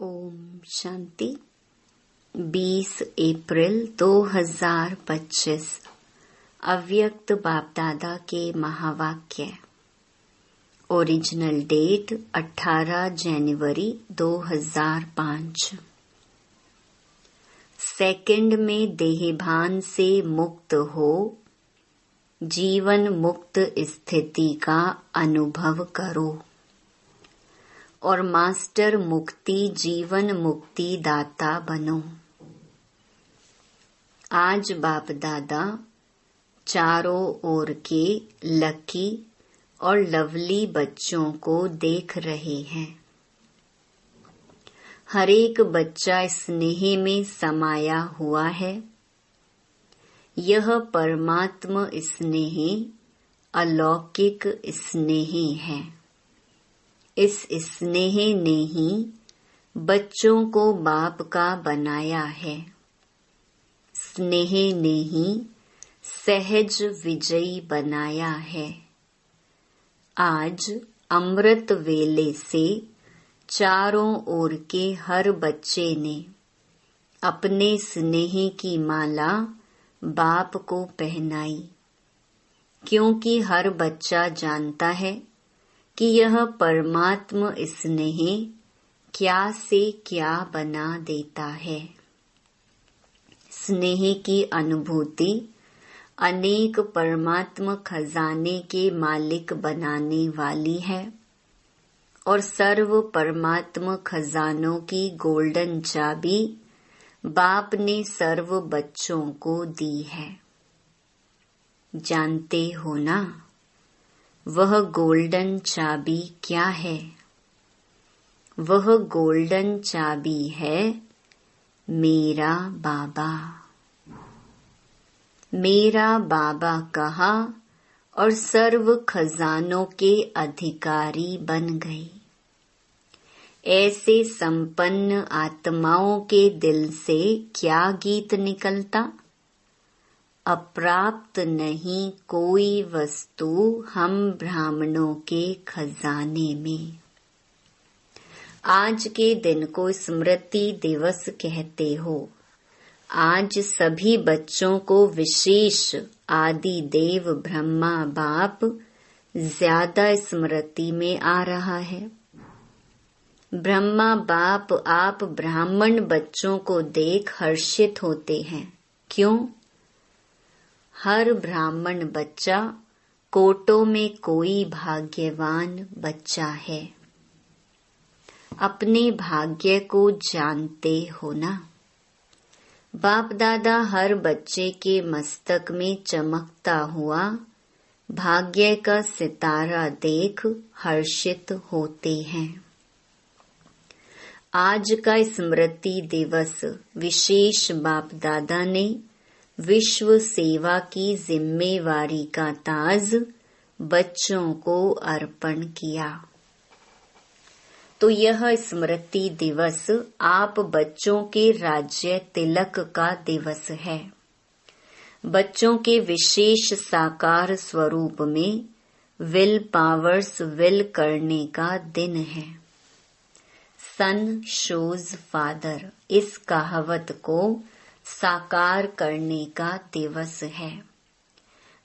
ओम शांति। 20 अप्रैल 2025 अव्यक्त बाप दादा के महावाक्य। ओरिजिनल डेट 18 जनवरी 2005। सेकंड में देहभान से मुक्त हो जीवन मुक्त स्थिति का अनुभव करो और मास्टर मुक्ति जीवन मुक्ति दाता बनो। आज बाप दादा चारों ओर के लकी और लवली बच्चों को देख रहे हैं। हर एक बच्चा स्नेह में समाया हुआ है। यह परमात्म स्नेह अलौकिक स्नेह है। इस स्नेह ने ही बच्चों को बाप का बनाया है। स्नेह ने ही सहज विजयी बनाया है। आज अमृत वेले से चारों ओर के हर बच्चे ने अपने स्नेह की माला बाप को पहनाई, क्योंकि हर बच्चा जानता है कि यह परमात्म स्नेह क्या से क्या बना देता है। स्नेह की अनुभूति अनेक परमात्म खजाने के मालिक बनाने वाली है और सर्व परमात्म खजानों की गोल्डन चाबी बाप ने सर्व बच्चों को दी है। जानते हो ना, वह गोल्डन चाबी क्या है? वह गोल्डन चाबी है मेरा बाबा। मेरा बाबा कहा और सर्व खजानों के अधिकारी बन गई। ऐसे संपन्न आत्माओं के दिल से क्या गीत निकलता? अप्राप्त नहीं कोई वस्तु हम ब्राह्मणों के खजाने में। आज के दिन को स्मृति दिवस कहते हो। आज सभी बच्चों को विशेष आदि देव ब्रह्मा बाप ज्यादा स्मृति में आ रहा है। ब्रह्मा बाप आप ब्राह्मण बच्चों को देख हर्षित होते हैं। क्यों? हर ब्राह्मण बच्चा कोटों में कोई भाग्यवान बच्चा है। अपने भाग्य को जानते हो ना। बाप दादा हर बच्चे के मस्तक में चमकता हुआ भाग्य का सितारा देख हर्षित होते हैं। आज का स्मृति दिवस विशेष बाप दादा ने विश्व सेवा की जिम्मेवारी का ताज बच्चों को अर्पण किया। तो यह स्मृति दिवस आप बच्चों के राज्य तिलक का दिवस है। बच्चों के विशेष साकार स्वरूप में विल पावर्स विल करने का दिन है। सन शोज फादर, इस कहावत को साकार करने का दिवस है।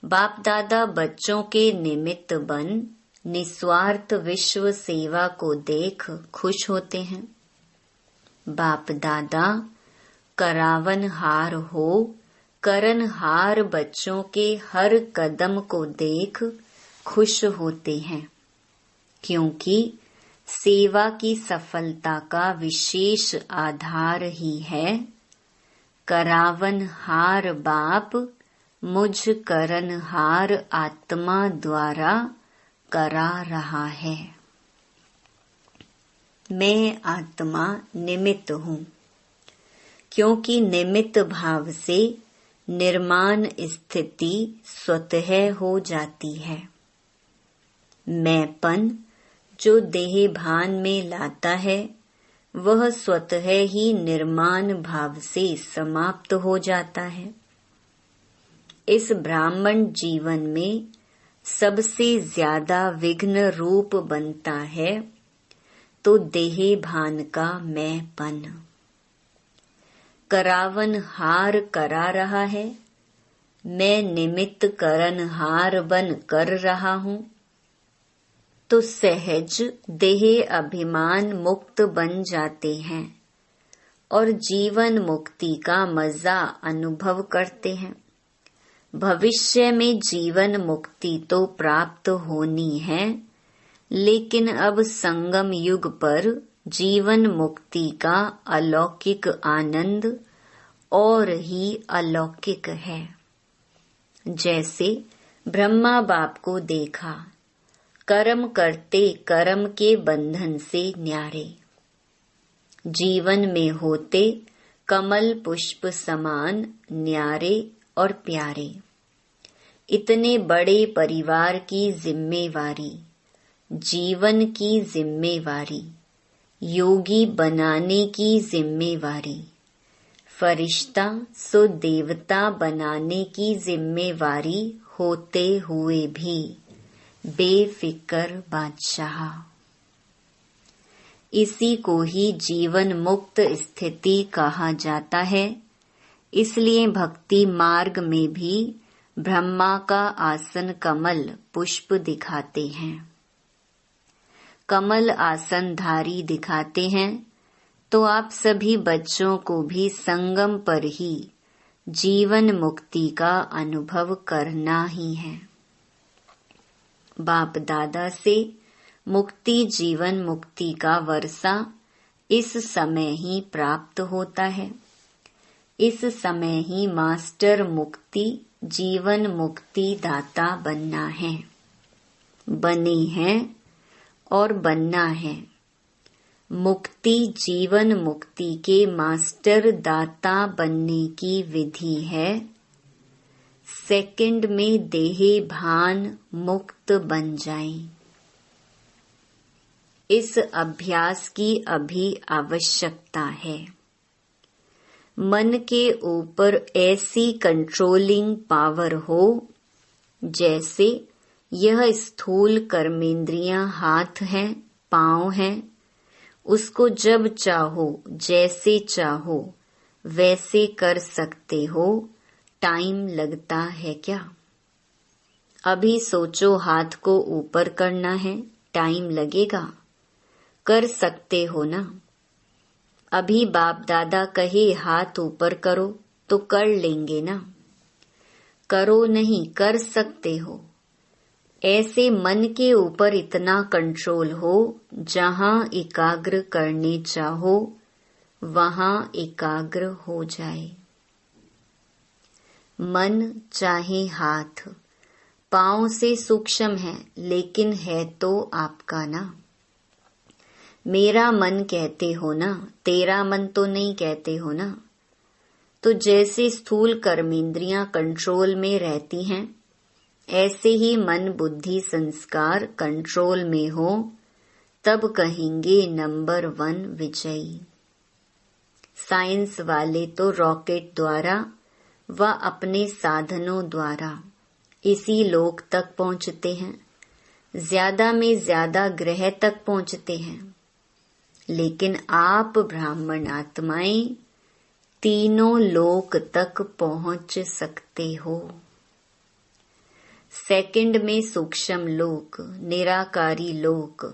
बाप दादा बच्चों के निमित्त बन निस्वार्थ विश्व सेवा को देख खुश होते हैं। बाप दादा करावनहार हो करनहार बच्चों के हर कदम को देख खुश होते हैं, क्योंकि सेवा की सफलता का विशेष आधार ही है करावनहार बाप मुझ करनहार आत्मा द्वारा करा रहा है। मैं आत्मा निमित्त हूँ, क्योंकि निमित्त भाव से निर्माण स्थिति स्वतः हो जाती है। मैंपन जो देह भान में लाता है वह स्वतः ही निर्माण भाव से समाप्त हो जाता है। इस ब्राह्मण जीवन में सबसे ज्यादा विघ्न रूप बनता है तो देहे भान का मैंपन। करावन हार करा रहा है, मैं निमित्त करन हार बन कर रहा हूँ, तो सहज देह अभिमान मुक्त बन जाते हैं और जीवन मुक्ति का मजा अनुभव करते हैं। भविष्य में जीवन मुक्ति तो प्राप्त होनी है, लेकिन अब संगम युग पर जीवन मुक्ति का अलौकिक आनंद और ही अलौकिक है। जैसे ब्रह्मा बाप को देखा, कर्म करते कर्म के बंधन से न्यारे, जीवन में होते कमल पुष्प समान न्यारे और प्यारे। इतने बड़े परिवार की जिम्मेवारी, जीवन की जिम्मेवारी, योगी बनाने की जिम्मेवारी, फरिश्ता सो देवता बनाने की जिम्मेवारी होते हुए भी बेफिक्र बादशाह। इसी को ही जीवन मुक्त स्थिति कहा जाता है। इसलिए भक्ति मार्ग में भी ब्रह्मा का आसन कमल पुष्प दिखाते हैं, कमल आसनधारी दिखाते हैं। तो आप सभी बच्चों को भी संगम पर ही जीवन मुक्ति का अनुभव करना ही है। बाप दादा से मुक्ति जीवन मुक्ति का वर्षा इस समय ही प्राप्त होता है। इस समय ही मास्टर मुक्ति जीवन मुक्ति दाता बनना है, बने हैं और बनना है। मुक्ति जीवन मुक्ति के मास्टर दाता बनने की विधि है। सेकंड में देहे भान मुक्त बन जाएं। इस अभ्यास की अभी आवश्यकता है। मन के ऊपर ऐसी कंट्रोलिंग पावर हो जैसे यह स्थूल कर्मेंद्रियां हाथ हैं, पांव हैं, उसको जब चाहो जैसे चाहो वैसे कर सकते हो। टाइम लगता है क्या? अभी सोचो हाथ को ऊपर करना है, टाइम लगेगा? कर सकते हो ना? अभी बाप दादा कहे हाथ ऊपर करो तो कर लेंगे ना? करो नहीं, कर सकते हो। ऐसे मन के ऊपर इतना कंट्रोल हो, जहां एकाग्र करने चाहो वहां एकाग्र हो जाए। मन चाहे हाथ पांव से सूक्ष्म है, लेकिन है तो आपका ना। मेरा मन कहते हो ना, तेरा मन तो नहीं कहते हो ना। तो जैसे स्थूल कर्मेंद्रियां कंट्रोल में रहती हैं, ऐसे ही मन बुद्धि संस्कार कंट्रोल में हो, तब कहेंगे नंबर 1 विजयी। साइंस वाले तो रॉकेट द्वारा व अपने साधनों द्वारा इसी लोक तक पहुंचते हैं, ज्यादा में ज्यादा ग्रह तक पहुंचते हैं। लेकिन आप ब्राह्मण आत्माएं तीनों लोक तक पहुंच सकते हो। सेकंड में सूक्ष्म लोक, निराकारी लोक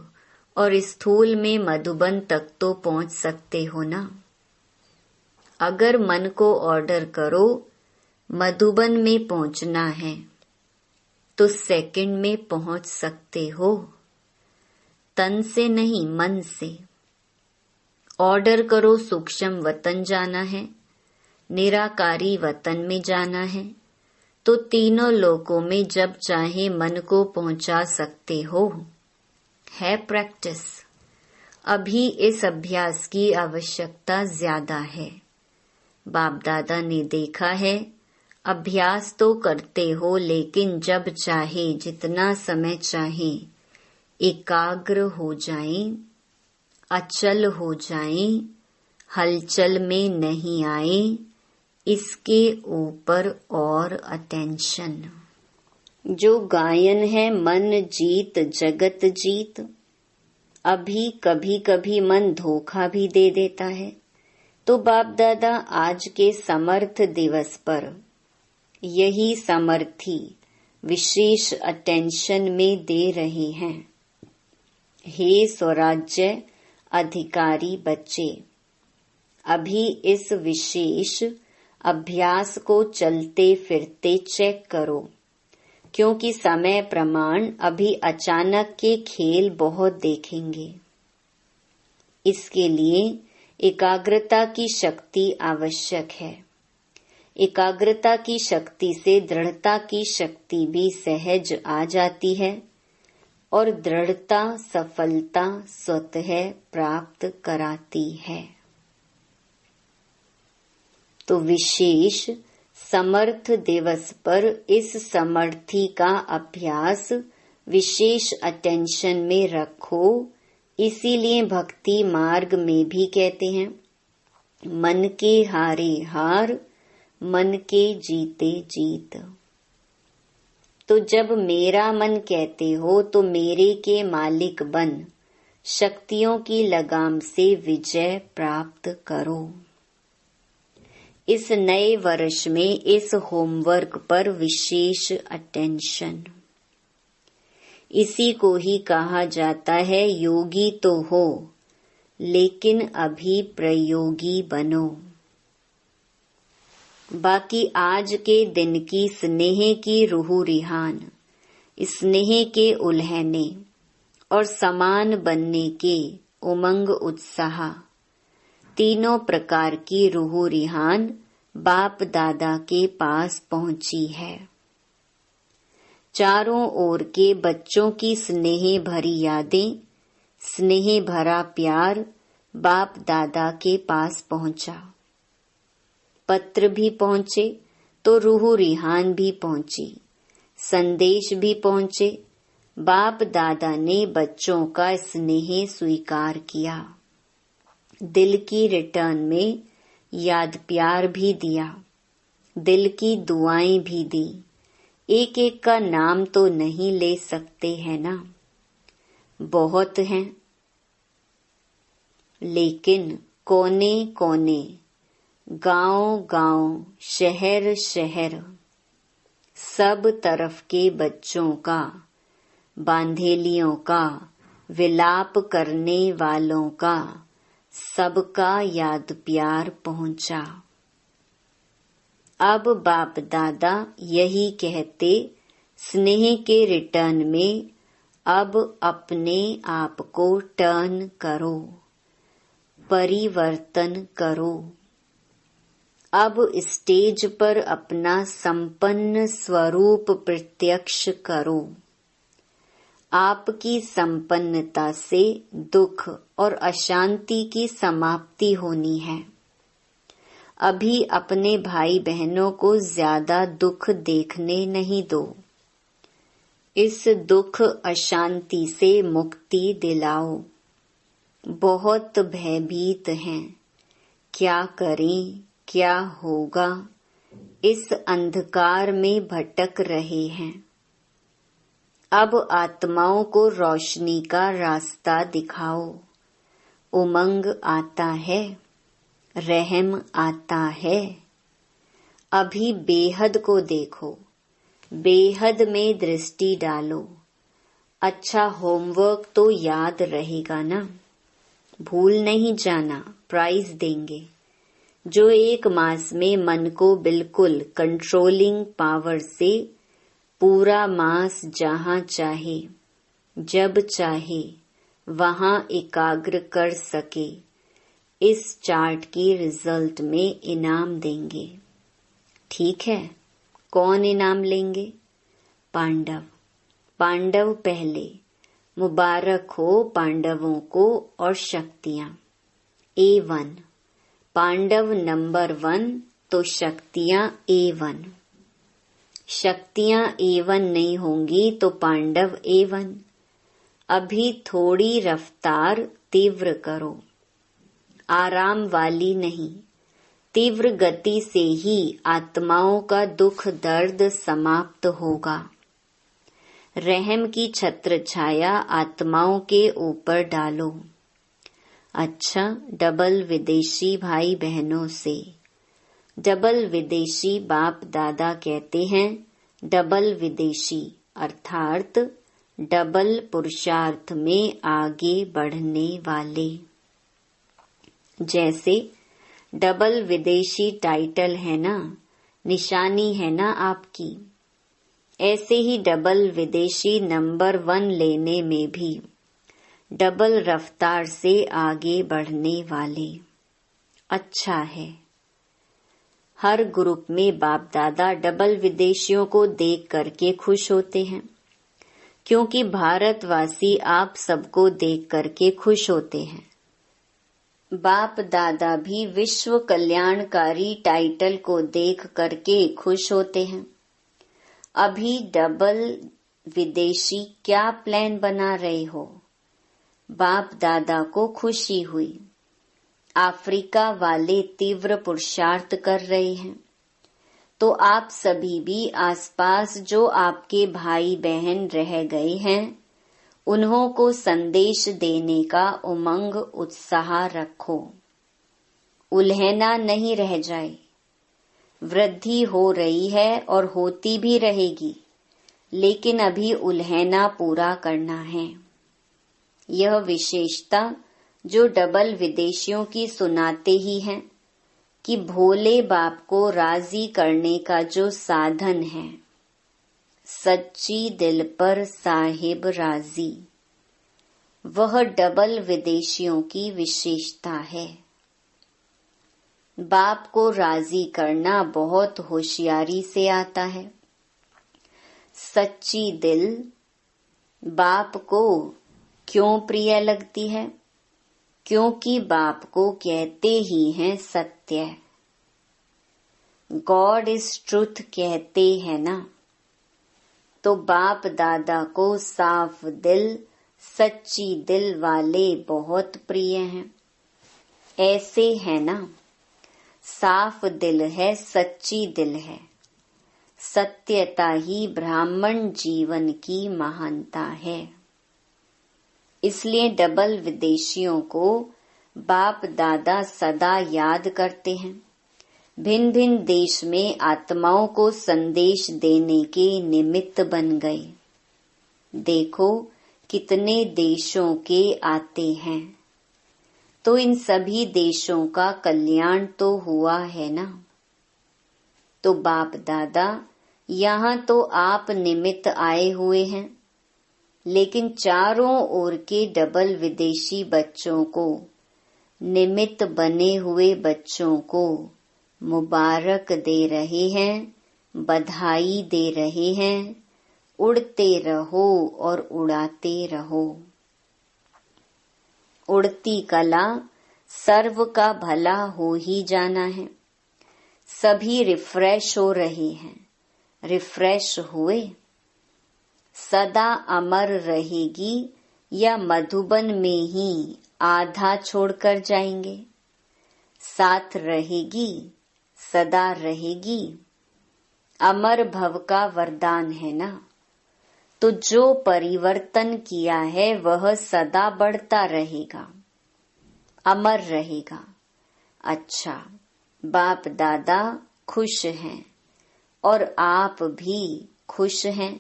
और स्थूल में मधुबन तक तो पहुंच सकते हो ना। अगर मन को ऑर्डर करो मधुबन में पहुंचना है तो सेकंड में पहुंच सकते हो। तन से नहीं, मन से ऑर्डर करो सूक्ष्म वतन जाना है, निराकारी वतन में जाना है, तो तीनों लोकों में जब चाहे मन को पहुंचा सकते हो। है प्रैक्टिस। अभी इस अभ्यास की आवश्यकता ज्यादा है। बाप दादा ने देखा है, अभ्यास तो करते हो, लेकिन जब चाहे जितना समय चाहे एकाग्र हो जाएं, अचल हो जाएं, हलचल में नहीं आए, इसके ऊपर और अटेंशन। जो गायन है मन जीत जगत जीत, अभी कभी कभी मन धोखा भी दे देता है, तो बाप दादा आज के समर्थ दिवस पर यही समर्थी विशेष अटेंशन में दे रहे हैं। हे स्वराज्य अधिकारी बच्चे, अभी इस विशेष अभ्यास को चलते फिरते चेक करो, क्योंकि समय प्रमाण अभी अचानक के खेल बहुत देखेंगे। इसके लिए एकाग्रता की शक्ति आवश्यक है। एकाग्रता की शक्ति से दृढ़ता की शक्ति भी सहज आ जाती है और दृढ़ता सफलता स्वतः प्राप्त कराती है। तो विशेष समर्थ दिवस पर इस समर्थी का अभ्यास विशेष अटेंशन में रखो। इसीलिए भक्ति मार्ग में भी कहते हैं, मन के हारे हार, मन के जीते जीत। तो जब मेरा मन कहते हो तो मेरे के मालिक बन शक्तियों की लगाम से विजय प्राप्त करो। इस नए वर्ष में इस होमवर्क पर विशेष अटेंशन। इसी को ही कहा जाता है योगी तो हो, लेकिन अभी प्रयोगी बनो। बाकी आज के दिन की स्नेह की रूह रिहान, स्नेह के उल्हने और समान बनने के उमंग उत्साह, तीनों प्रकार की रूह रिहान बाप दादा के पास पहुंची है। चारों ओर के बच्चों की स्नेह भरी यादें, स्नेह भरा प्यार बाप दादा के पास पहुंचा। पत्र भी पहुंचे तो रूह रिहान भी पहुंची, संदेश भी पहुंचे। बाप दादा ने बच्चों का स्नेह स्वीकार किया, दिल की रिटर्न में याद प्यार भी दिया, दिल की दुआएं भी दी। एक एक का नाम तो नहीं ले सकते हैं ना, बहुत हैं, लेकिन कोने कोने, गांव गांव, शहर शहर, सब तरफ के बच्चों का, बांधेलियों का, विलाप करने वालों का, सबका याद प्यार पहुंचा। अब बाप दादा यही कहते, स्नेह के रिटर्न में अब अपने आप को टर्न करो, परिवर्तन करो। अब स्टेज पर अपना संपन्न स्वरूप प्रत्यक्ष करो। आपकी संपन्नता से दुख और अशांति की समाप्ति होनी है। अभी अपने भाई बहनों को ज्यादा दुख देखने नहीं दो। इस दुख अशांति से मुक्ति दिलाओ। बहुत भयभीत हैं, क्या करें, क्या होगा, इस अंधकार में भटक रहे हैं। अब आत्माओं को रोशनी का रास्ता दिखाओ। उमंग आता है, रहम आता है। अभी बेहद को देखो, बेहद में दृष्टि डालो। अच्छा होमवर्क तो याद रहेगा ना, भूल नहीं जाना, प्राइज देंगे। जो 1 मास में मन को बिल्कुल कंट्रोलिंग पावर से पूरा मास जहां चाहे, जब चाहे वहां एकाग्र कर सके, इस चार्ट की रिजल्ट में इनाम देंगे। ठीक है, कौन इनाम लेंगे? पांडव। पांडव पहले, मुबारक हो पांडवों को और शक्तियां। A1 पांडव नंबर 1 तो शक्तियां A1। शक्तियां A1 नहीं होंगी तो पांडव A1। अभी थोड़ी रफ्तार तीव्र करो, आराम वाली नहीं। तीव्र गति से ही आत्माओं का दुख दर्द समाप्त होगा। रहम की छत्र छाया आत्माओं के ऊपर डालो। अच्छा, डबल विदेशी भाई बहनों से। डबल विदेशी बाप दादा कहते हैं डबल विदेशी अर्थात डबल पुरुषार्थ में आगे बढ़ने वाले। जैसे डबल विदेशी टाइटल है ना, निशानी है ना आपकी, ऐसे ही डबल विदेशी नंबर 1 लेने में भी डबल रफ्तार से आगे बढ़ने वाले। अच्छा है। हर ग्रुप में बाप दादा डबल विदेशियों को देख करके खुश होते हैं, क्योंकि भारतवासी आप सबको देख करके खुश होते हैं। बाप दादा भी विश्व कल्याणकारी टाइटल को देख करके खुश होते हैं। अभी डबल विदेशी क्या प्लान बना रहे हो? बाप दादा को खुशी हुई। अफ्रीका वाले तीव्र पुरुषार्थ कर रहे हैं, तो आप सभी भी आसपास जो आपके भाई बहन रह गए हैं उन्हों को संदेश देने का उमंग उत्साह रखो। उल्हेना नहीं रह जाए। वृद्धि हो रही है और होती भी रहेगी, लेकिन अभी उल्हेना पूरा करना है। यह विशेषता जो डबल विदेशियों की सुनाते ही हैं कि भोले बाप को राजी करने का जो साधन है, सच्ची दिल पर साहिब राजी, वह डबल विदेशियों की विशेषता है। बाप को राजी करना बहुत होशियारी से आता है। सच्ची दिल बाप को क्यों प्रिय लगती है? क्योंकि बाप को कहते ही हैं सत्य, गॉड इज ट्रुथ कहते हैं ना, तो बाप दादा को साफ दिल सच्ची दिल वाले बहुत प्रिय हैं। ऐसे है ना, साफ दिल है, सच्ची दिल है। सत्यता ही ब्राह्मण जीवन की महानता है। इसलिए डबल विदेशियों को बाप दादा सदा याद करते हैं। भिन्न भिन्न देश में आत्माओं को संदेश देने के निमित्त बन गए। देखो कितने देशों के आते हैं, तो इन सभी देशों का कल्याण तो हुआ है ना। तो बाप दादा यहाँ तो आप निमित्त आए हुए हैं, लेकिन चारों ओर के डबल विदेशी बच्चों को, निमित्त बने हुए बच्चों को मुबारक दे रहे हैं, बधाई दे रहे हैं। उड़ते रहो और उड़ाते रहो। उड़ती कला सर्व का भला हो ही जाना है। सभी रिफ्रेश हो रहे हैं। रिफ्रेश हुए। सदा अमर रहेगी या मधुबन में ही आधा छोड़कर जाएंगे? साथ रहेगी, सदा रहेगी। अमर भव का वरदान है ना, तो जो परिवर्तन किया है वह सदा बढ़ता रहेगा, अमर रहेगा। अच्छा, बाप दादा खुश हैं और आप भी खुश हैं।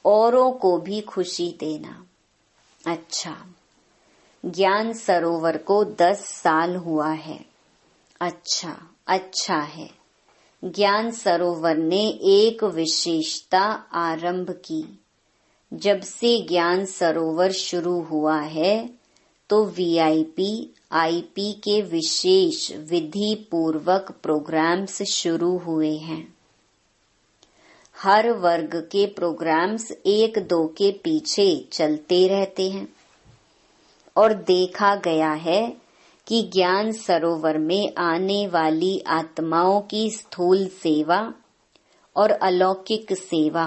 औरों को भी खुशी देना। अच्छा, ज्ञान सरोवर को 10 साल हुआ है। अच्छा है। ज्ञान सरोवर ने एक विशेषता आरंभ की। जब से ज्ञान सरोवर शुरू हुआ है तो वीआईपी आईपी के विशेष विधि पूर्वक प्रोग्राम्स शुरू हुए हैं। हर वर्ग के प्रोग्राम्स 1-2 के पीछे चलते रहते हैं और देखा गया है कि ज्ञान सरोवर में आने वाली आत्माओं की स्थूल सेवा और अलौकिक सेवा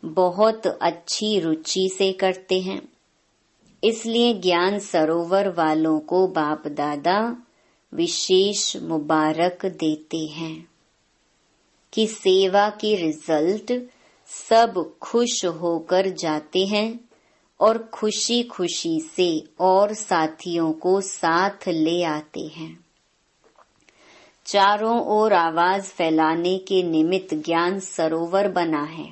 बहुत अच्छी रुचि से करते हैं। इसलिए ज्ञान सरोवर वालों को बाप दादा विशेष मुबारक देते हैं कि सेवा की रिजल्ट सब खुश होकर जाते हैं और खुशी खुशी से और साथियों को साथ ले आते हैं। चारों ओर आवाज फैलाने के निमित्त ज्ञान सरोवर बना है,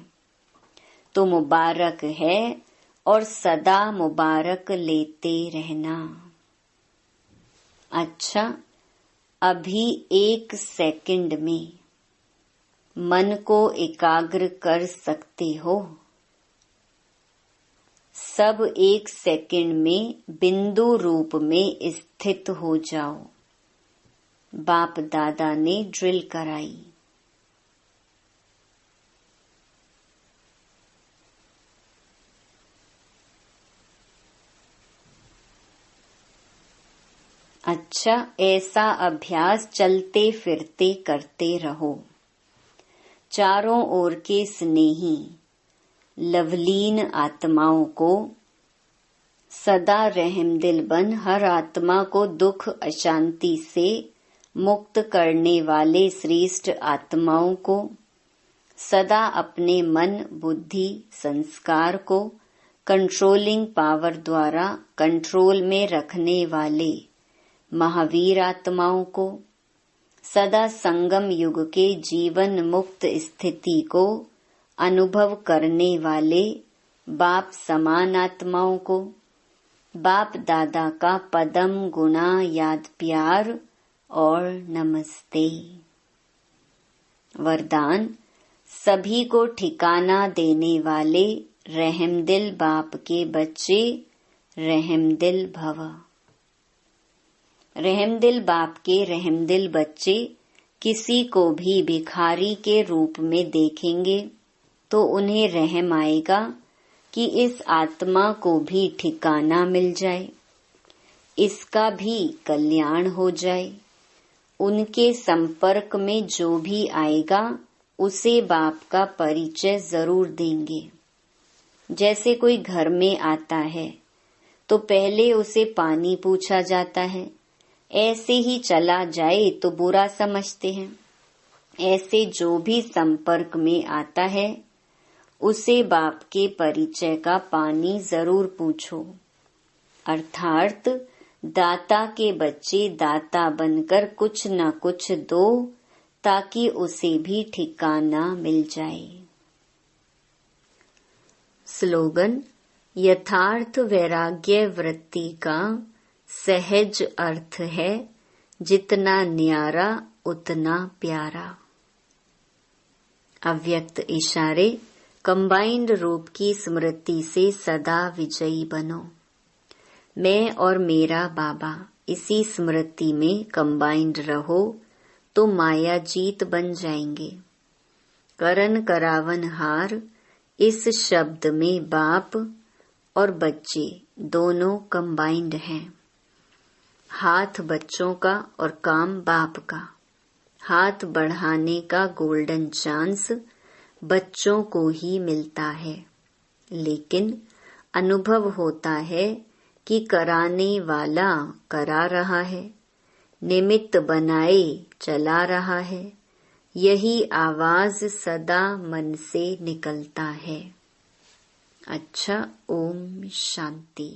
तो मुबारक है और सदा मुबारक लेते रहना। अच्छा, अभी 1 सेकंड में मन को एकाग्र कर सकते हो। सब 1 सेकंड में बिंदु रूप में स्थित हो जाओ। बाप दादा ने ड्रिल कराई। अच्छा, ऐसा अभ्यास चलते फिरते करते रहो। चारों ओर के स्नेही लवलीन आत्माओं को सदा रहमदिल बन हर आत्मा को दुख अशांति से मुक्त करने वाले श्रेष्ठ आत्माओं को सदा अपने मन बुद्धि संस्कार को कंट्रोलिंग पावर द्वारा कंट्रोल में रखने वाले महावीर आत्माओं को सदा संगम युग के जीवन मुक्त स्थिति को अनुभव करने वाले बाप समान आत्माओं को बाप दादा का पदम गुणा याद प्यार और नमस्ते। वरदान, सभी को ठिकाना देने वाले रहमदिल बाप के बच्चे रहमदिल भव। रहमदिल बाप के रहमदिल बच्चे किसी को भी भिखारी के रूप में देखेंगे तो उन्हें रहम आएगा कि इस आत्मा को भी ठिकाना मिल जाए, इसका भी कल्याण हो जाए। उनके संपर्क में जो भी आएगा उसे बाप का परिचय जरूर देंगे। जैसे कोई घर में आता है तो पहले उसे पानी पूछा जाता है, ऐसे ही चला जाए तो बुरा समझते हैं। ऐसे जो भी संपर्क में आता है उसे बाप के परिचय का पानी जरूर पूछो। अर्थात दाता के बच्चे दाता बनकर कुछ न कुछ दो ताकि उसे भी ठिकाना मिल जाए। स्लोगन, यथार्थ वैराग्य वृत्ति का सहज अर्थ है, जितना न्यारा उतना प्यारा। अव्यक्त इशारे, कंबाइंड रूप की स्मृति से सदा विजयी बनो। मैं और मेरा बाबा इसी स्मृति में कंबाइंड रहो तो माया जीत बन जाएंगे। करन करावन हार, इस शब्द में बाप और बच्चे दोनों कंबाइंड हैं। हाथ बच्चों का और काम बाप का। हाथ बढ़ाने का गोल्डन चांस बच्चों को ही मिलता है, लेकिन अनुभव होता है कि कराने वाला करा रहा है, निमित्त बनाए चला रहा है। यही आवाज सदा मन से निकलता है। अच्छा, ओम शांति।